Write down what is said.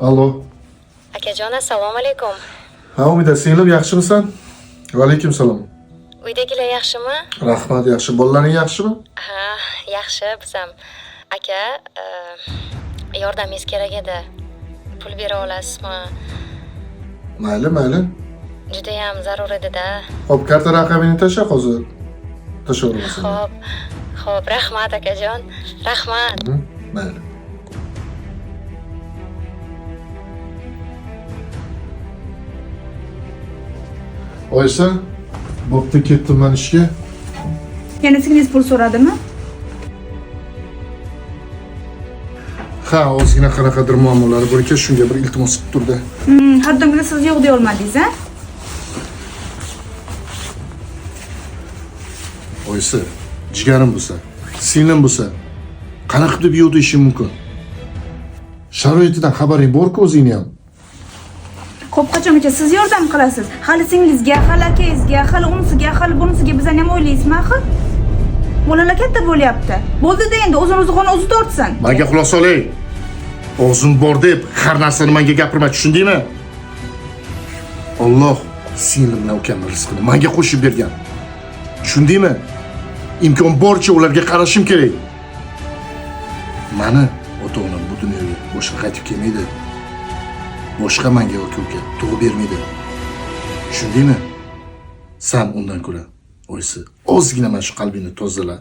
Allo. Akajon, assalomu alaykum. Ha, Umida, singlim yaxshimisan? Va alaykum salom. Uydagilar yaxshimi? Rahmat, yaxshi. Bolalaring yaxshimi? Ha, yaxshi, bizam. Aka, yordamingiz kerak edi. Pul bera olasizmi? Mayli. Juda ham zarur edi-da. Xo'p, karta raqamini tasha hozir. Tashaverasan. Xo'p, rahmat akajon. Rahmat. Mayli. Oysa, bo'pti, ketdim men ishga. Yana singlingiz pul so'radimi? Ha, ozgina qanaqadir muammolari bor ekan, shunga bir iltimos qilib turdi. Haddimda siz yo'q deya olmadingiz, a? Oysa, jigarim bo'lsa, singlim bo'lsa, qanaqa qilib yo'q deyishim mumkin? Sharoitidan xabaring bor-ku o'zingni ham. Ko'p qachongacha siz yordam qilasiz? Hali singlizga, hali akangizga, hali unisiga, hali bunisiga bizani ham o'ylaysizmi axir? Bolalar katta bo'lyapti. Bo'ldi-da endi o'zini o'zi tortsin. Menga quloq soling. O'zim bor deb har narsani menga gapirma, tushundingmi? Alloh singlim bilan ukamning rizqini menga qo'shib bergan. Tushundingmi? Imkon boricha ularga qarashim kerak. Mani ota-onam bu dunyoga boshqa qaytib kelmaydi. Boshqa menga yoki uka tug'ib bermaydi. Tushundingmi? Sen undan ko'ra, oysi, ozgina mana shu qalbingni tozala.